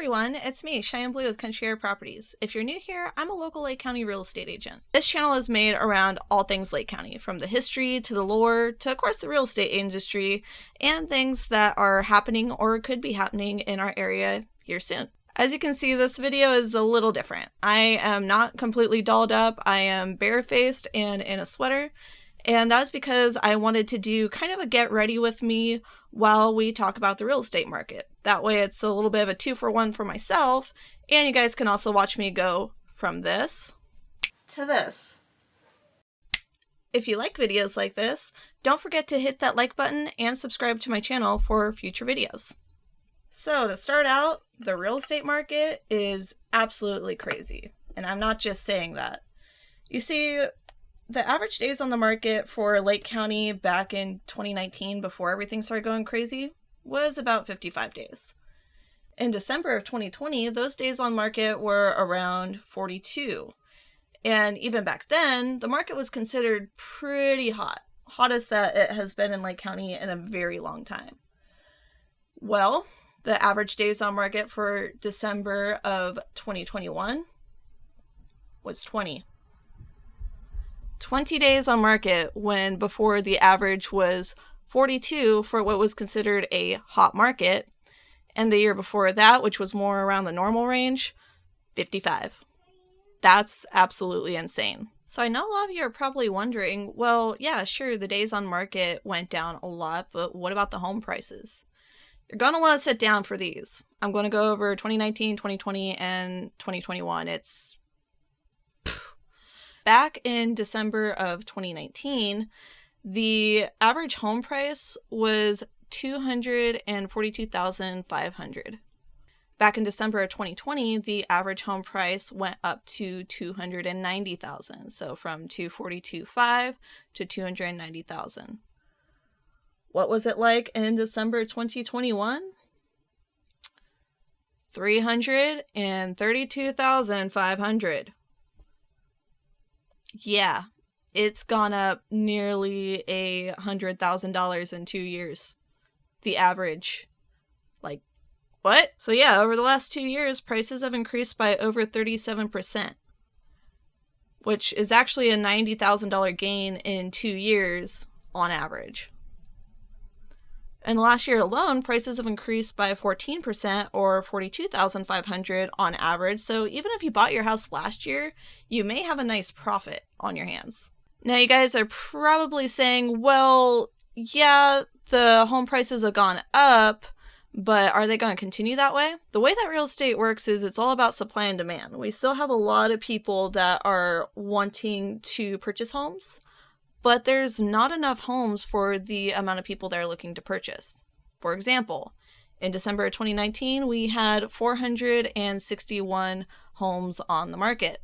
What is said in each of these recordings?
everyone, it's me, Cheyenne Blue with Country Air Properties. If you're new here, I'm a local Lake County real estate agent. This channel is made around all things Lake County, from the history to the lore to, of course, the real estate industry and things that are happening or could be happening in our area here soon. As you can see, this video is a little different. I am not completely dolled up. I am barefaced and in a sweater. And that's because I wanted to do kind of a get ready with me while we talk about the real estate market. That way it's a little bit of a 2-for-1 for myself, and you guys can also watch me go from this to this. If you like videos like this, don't forget to hit that like button and subscribe to my channel for future videos. So to start out, the real estate market is absolutely crazy, and I'm not just saying that. You see, the average days on the market for Lake County back in 2019, before everything started going crazy, was about 55 days. In December of 2020, those days on market were around 42. And even back then, the market was considered pretty hot. Hottest that it has been in Lake County in a very long time. Well, the average days on market for December of 2021 was 20. 20 days on market when before the average was 42 for what was considered a hot market, and the year before that, which was more around the normal range, 55. That's absolutely insane. So I know a lot of you are probably wondering, well, yeah, sure, the days on market went down a lot, but what about the home prices? You're going to want to sit down for these. I'm going to go over 2019, 2020, and 2021. Back in December of 2019, the average home price was $242,500. Back in December of 2020, the average home price went up to $290,000. So from $242,500 to $290,000. What was it like in December 2021? $332,500. Yeah, it's gone up nearly $100,000 in 2 years. The average. Like, what? So yeah, over the last 2 years, prices have increased by over 37%, which is actually a $90,000 gain in 2 years on average. In the last year alone, prices have increased by 14% or $42,500 on average. So even if you bought your house last year, you may have a nice profit on your hands. Now you guys are probably saying, well, yeah, the home prices have gone up, but are they going to continue that way? The way that real estate works is it's all about supply and demand. We still have a lot of people that are wanting to purchase homes, but there's not enough homes for the amount of people that are looking to purchase. For example, in December of 2019, we had 461 homes on the market.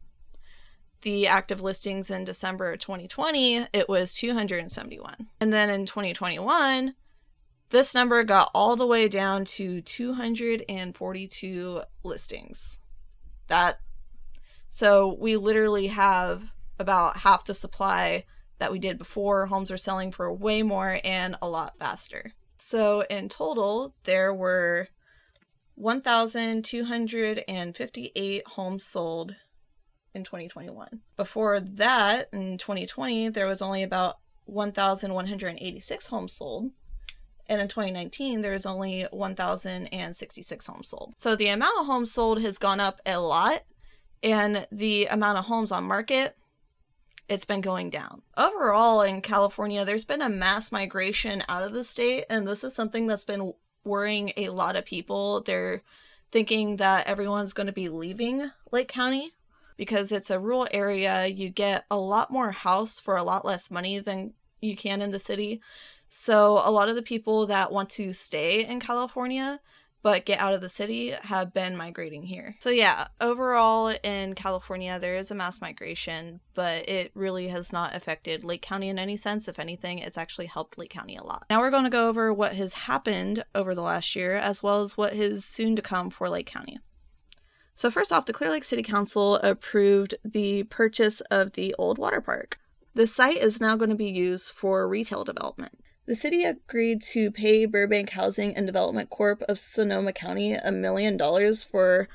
The active listings in December of 2020, it was 271. And then in 2021, this number got all the way down to 242 listings. So we literally have about half the supply that we did before. Homes are selling for way more and a lot faster. So in total, there were 1,258 homes sold in 2021. Before that, in 2020, there was only about 1,186 homes sold. And in 2019, there was only 1,066 homes sold. So the amount of homes sold has gone up a lot, and the amount of homes on market, it's been going down. Overall, in California, there's been a mass migration out of the state, and this is something that's been worrying a lot of people. They're thinking that everyone's going to be leaving Lake County because it's a rural area. You get a lot more house for a lot less money than you can in the city. So a lot of the people that want to stay in California but get out of the city have been migrating here. So yeah, overall in California, there is a mass migration, but it really has not affected Lake County in any sense. If anything, it's actually helped Lake County a lot. Now we're going to go over what has happened over the last year, as well as what is soon to come for Lake County. So first off, the Clear Lake City Council approved the purchase of the old water park. The site is now going to be used for retail development. The city agreed to pay Burbank Housing and Development Corp. Of Sonoma County $1 million for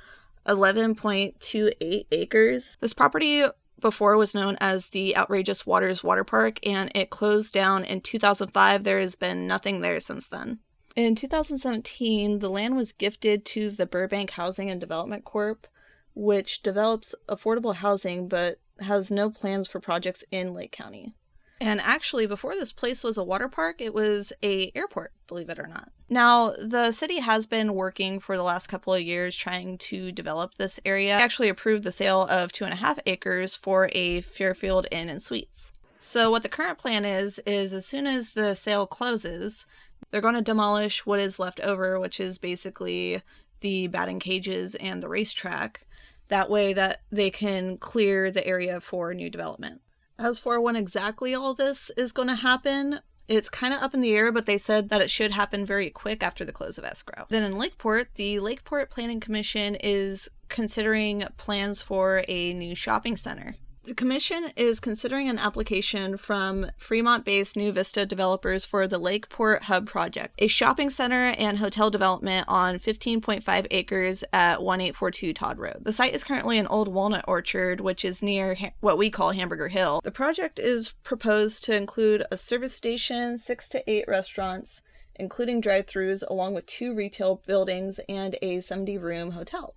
11.28 acres. This property before was known as the Outrageous Waters Water Park, and it closed down in 2005. There has been nothing there since then. In 2017, the land was gifted to the Burbank Housing and Development Corp., which develops affordable housing but has no plans for projects in Lake County. And actually, before this place was a water park, it was an airport, believe it or not. Now, the city has been working for the last couple of years trying to develop this area. They actually approved the sale of 2.5 acres for a Fairfield Inn and Suites. So what the current plan is as soon as the sale closes, they're going to demolish what is left over, which is basically the batting cages and the racetrack. That way that they can clear the area for new development. As for when exactly all this is going to happen, it's kind of up in the air, but they said that it should happen very quick after the close of escrow. Then in Lakeport, the Lakeport Planning Commission is considering plans for a new shopping center. The commission is considering an application from Fremont-based New Vista developers for the Lakeport Hub project, a shopping center and hotel development on 15.5 acres at 1842 Todd Road. The site is currently an old walnut orchard, which is near what we call Hamburger Hill. The project is proposed to include a service station, 6 to 8 restaurants, including drive-thrus, along with 2 retail buildings and a 70-room hotel.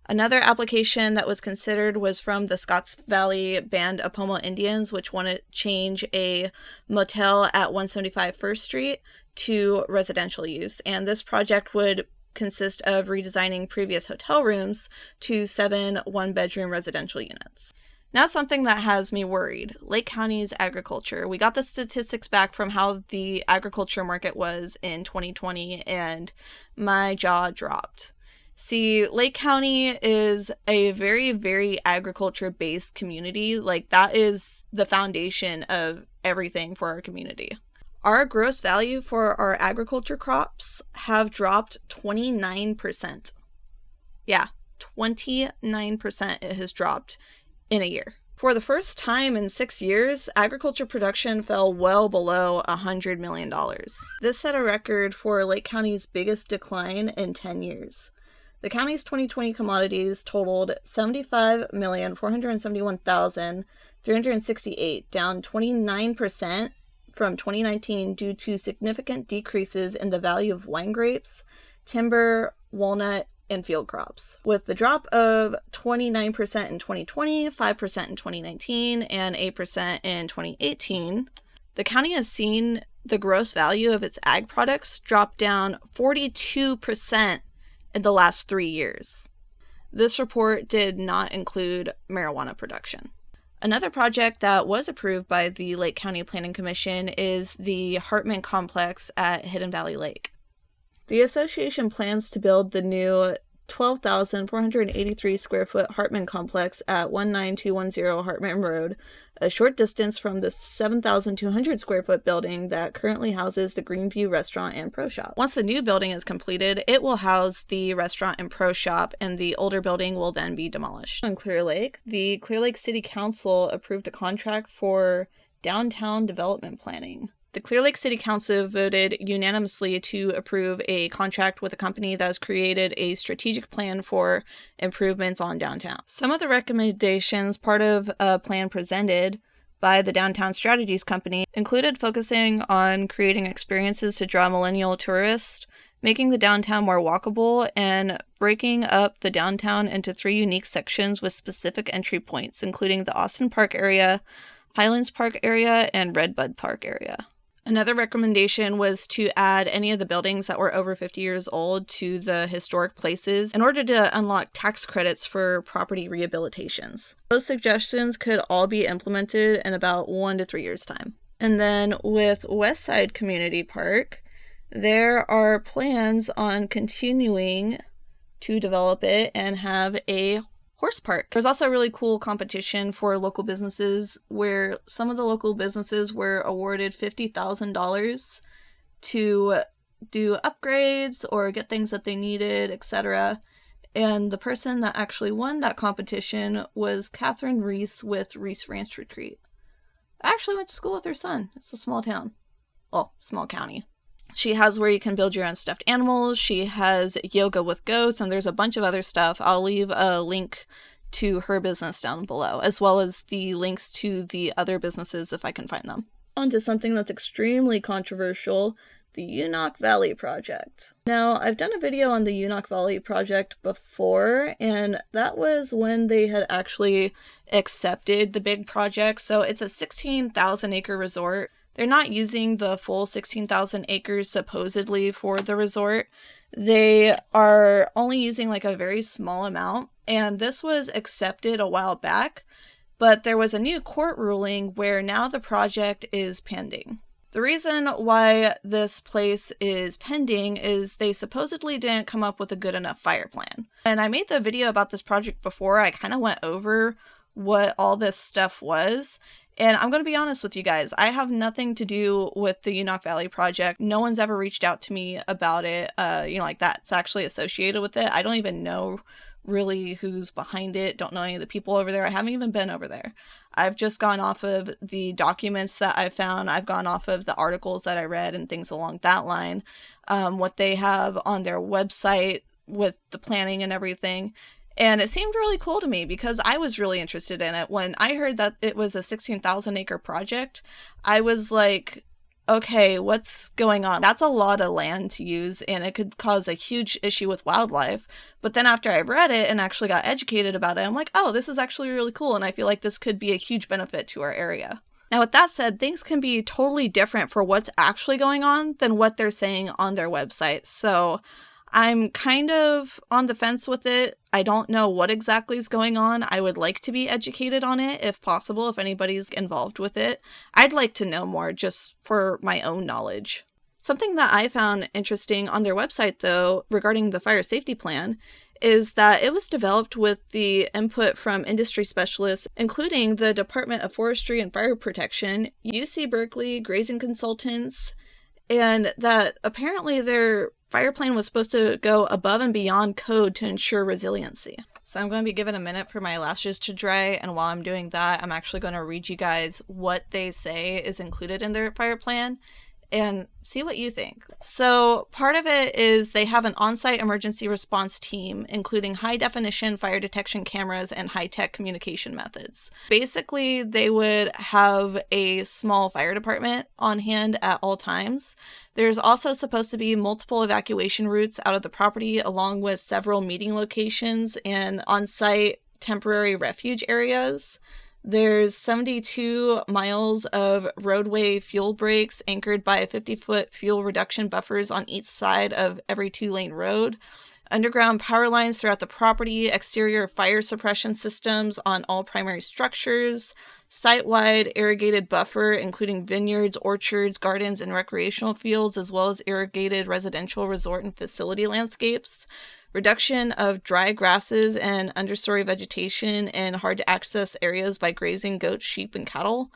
Another application that was considered was from the Scotts Valley Band of Pomo Indians, which wanted to change a motel at 175 First Street to residential use. And this project would consist of redesigning previous hotel rooms to 7 one-bedroom residential units. Now something that has me worried, Lake County's agriculture. We got the statistics back from how the agriculture market was in 2020, and my jaw dropped. See, Lake County is a very, very agriculture-based community. Like, that is the foundation of everything for our community. Our gross value for our agriculture crops have dropped 29%. Yeah, 29% it has dropped in a year. For the first time in 6 years, agriculture production fell well below $100 million. This set a record for Lake County's biggest decline in 10 years. The county's 2020 commodities totaled $75,471,368, down 29% from 2019 due to significant decreases in the value of wine grapes, timber, walnut, and field crops. With the drop of 29% in 2020, 5% in 2019, and 8% in 2018, the county has seen the gross value of its ag products drop down 42% in the last 3 years. This report did not include marijuana production. Another project that was approved by the Lake County Planning Commission is the Hartman Complex at Hidden Valley Lake. The association plans to build the new 12,483 square foot Hartman Complex at 19210 Hartman Road, a short distance from the 7,200 square foot building that currently houses the Greenview Restaurant and Pro Shop. Once the new building is completed, it will house the restaurant and pro shop, and the older building will then be demolished. In Clear Lake, the Clear Lake City Council approved a contract for downtown development planning. The Clear Lake City Council voted unanimously to approve a contract with a company that has created a strategic plan for improvements on downtown. Some of the recommendations, part of a plan presented by the Downtown Strategies Company, included focusing on creating experiences to draw millennial tourists, making the downtown more walkable, and breaking up the downtown into 3 unique sections with specific entry points, including the Austin Park area, Highlands Park area, and Redbud Park area. Another recommendation was to add any of the buildings that were over 50 years old to the historic places in order to unlock tax credits for property rehabilitations. Those suggestions could all be implemented in about 1 to 3 years' time. And then with Westside Community Park, there are plans on continuing to develop it and have a horse park. There's also a really cool competition for local businesses where some of the local businesses were awarded $50,000 to do upgrades or get things that they needed, etc. And the person that actually won that competition was Catherine Reese with Reese Ranch Retreat. I actually went to school with her son. It's a small town. well, small county. She has where you can build your own stuffed animals. She has yoga with goats, and there's a bunch of other stuff. I'll leave a link to her business down below, as well as the links to the other businesses if I can find them. On to something that's extremely controversial, the Unock Valley project. Now, I've done a video on the Unock Valley project before, and that was when they had actually accepted the big project. So it's a 16,000 acre resort. They're not using the full 16,000 acres supposedly for the resort. They are only using like a very small amount, and this was accepted a while back, but there was a new court ruling where now the project is pending. The reason why this place is pending is they supposedly didn't come up with a good enough fire plan. And I made the video about this project before. I kind of went over what all this stuff was. And I'm going to be honest with you guys, I have nothing to do with the Unock Valley project. No one's ever reached out to me about it, like that's actually associated with it. I don't even know really who's behind it. Don't know any of the people over there. I haven't even been over there. I've just gone off of the documents that I found. I've gone off of the articles that I read and things along that line. What they have on their website with the planning and everything. And it seemed really cool to me because I was really interested in it. When I heard that it was a 16,000 acre project, I was like, okay, what's going on? That's a lot of land to use, and it could cause a huge issue with wildlife. But then after I read it and actually got educated about it, I'm like, oh, this is actually really cool, and I feel like this could be a huge benefit to our area. Now, with that said, things can be totally different for what's actually going on than what they're saying on their website. So I'm kind of on the fence with it. I don't know what exactly is going on. I would like to be educated on it if possible, if anybody's involved with it. I'd like to know more just for my own knowledge. Something that I found interesting on their website, though, regarding the fire safety plan, is that it was developed with the input from industry specialists, including the Department of Forestry and Fire Protection, UC Berkeley, grazing consultants, and that apparently their fire plan was supposed to go above and beyond code to ensure resiliency. So I'm going to be giving a minute for my lashes to dry, and while I'm doing that, I'm actually going to read you guys what they say is included in their fire plan and see what you think. So part of it is they have an on-site emergency response team, including high-definition fire detection cameras and high-tech communication methods. Basically, they would have a small fire department on hand at all times. There's also supposed to be multiple evacuation routes out of the property, along with several meeting locations and on-site temporary refuge areas. There's 72 miles of roadway fuel breaks anchored by 50-foot fuel reduction buffers on each side of every 2-lane road. Underground power lines throughout the property, exterior fire suppression systems on all primary structures, site-wide irrigated buffer, including vineyards, orchards, gardens, and recreational fields, as well as irrigated residential resort and facility landscapes. Reduction of dry grasses and understory vegetation in hard-to-access areas by grazing goats, sheep, and cattle.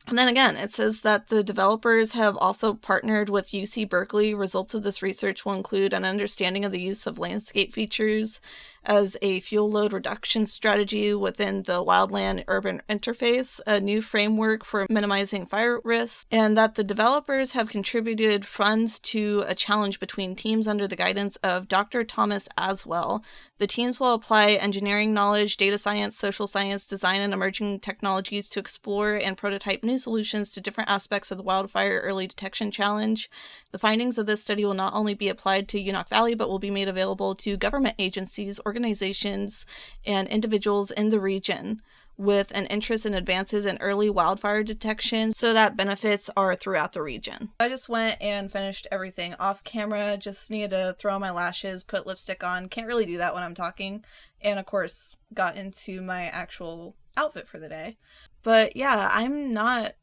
And then again, it says that the developers have also partnered with UC Berkeley. Results of this research will include an understanding of the use of landscape features as a fuel load reduction strategy within the wildland-urban interface, a new framework for minimizing fire risks, and that the developers have contributed funds to a challenge between teams under the guidance of Dr. Thomas Aswell. The teams will apply engineering knowledge, data science, social science, design, and emerging technologies to explore and prototype new solutions to different aspects of the wildfire early detection challenge. The findings of this study will not only be applied to Unock Valley, but will be made available to government agencies, organizations, and individuals in the region with an interest in advances in early wildfire detection so that benefits are throughout the region. I just went and finished everything off camera, just needed to throw on my lashes, put lipstick on, can't really do that when I'm talking, and of course got into my actual outfit for the day. But yeah, I'm not,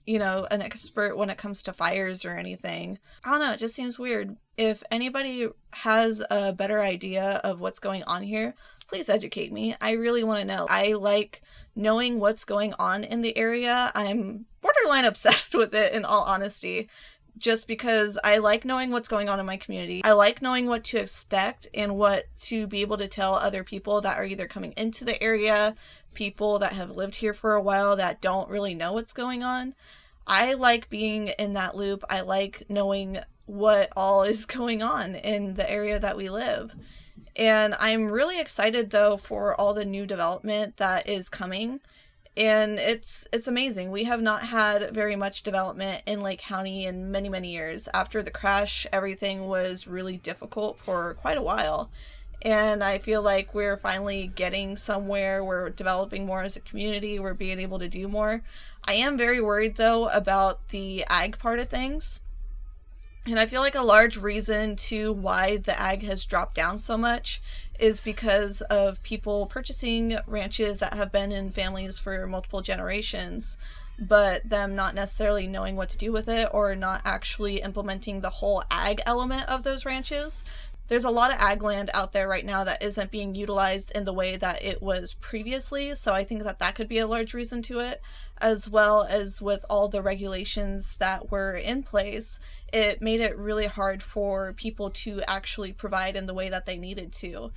an expert when it comes to fires or anything. I don't know, it just seems weird. If anybody has a better idea of what's going on here, please educate me. I really want to know. I like knowing what's going on in the area. I'm borderline obsessed with it, in all honesty, just because I like knowing what's going on in my community. I like knowing what to expect and what to be able to tell other people that are either coming into the area, people that have lived here for a while that don't really know what's going on. I like being in that loop. I like knowing what all is going on in the area that we live. And I'm really excited though for all the new development that is coming. And it's amazing. We have not had very much development in Lake County in many, many years. After the crash, everything was really difficult for quite a while. And I feel like we're finally getting somewhere. We're developing more as a community. We're being able to do more. I am very worried though about the ag part of things. And I feel like a large reason to why the ag has dropped down so much is because of people purchasing ranches that have been in families for multiple generations, but them not necessarily knowing what to do with it or not actually implementing the whole ag element of those ranches. There's a lot of ag land out there right now that isn't being utilized in the way that it was previously, so I think that that could be a large reason to it, as well as with all the regulations that were in place. It made it really hard for people to actually provide in the way that they needed to.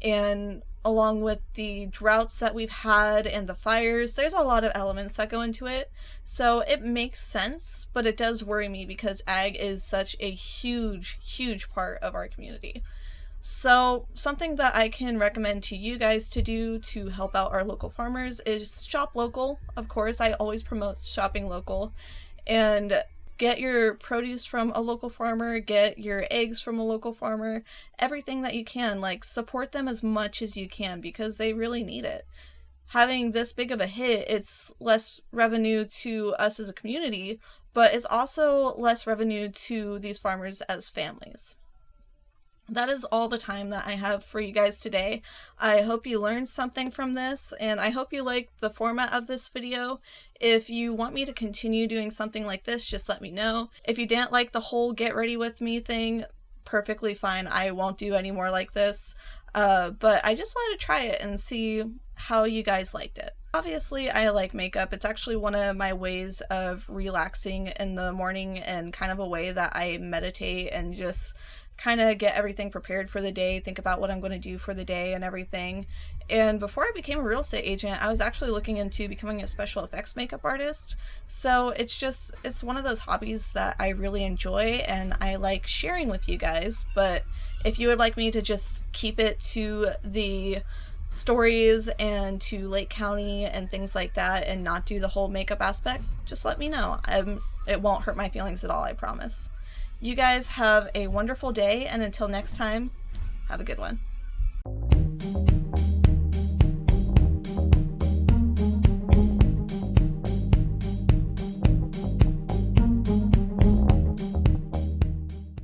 And along with the droughts that we've had and the fires, there's a lot of elements that go into it. So it makes sense, but it does worry me because ag is such a huge, huge part of our community. So something that I can recommend to you guys to do to help out our local farmers is shop local. Of course, I always promote shopping local, and get your produce from a local farmer, get your eggs from a local farmer, everything that you can. Like, support them as much as you can because they really need it. Having this big of a hit, it's less revenue to us as a community, but it's also less revenue to these farmers as families. That is all the time that I have for you guys today. I hope you learned something from this, and I hope you liked the format of this video. If you want me to continue doing something like this, just let me know. If you didn't like the whole get ready with me thing, perfectly fine. I won't do any more like this. But I just wanted to try it and see how you guys liked it. Obviously, I like makeup. It's actually one of my ways of relaxing in the morning, and kind of a way that I meditate and just kind of get everything prepared for the day, think about what I'm going to do for the day and everything. And before I became a real estate agent, I was actually looking into becoming a special effects makeup artist. So it's one of those hobbies that I really enjoy and I like sharing with you guys. But if you would like me to just keep it to the stories and to Lake County and things like that and not do the whole makeup aspect, just let me know. It won't hurt my feelings at all, I promise. You guys have a wonderful day, and until next time, have a good one.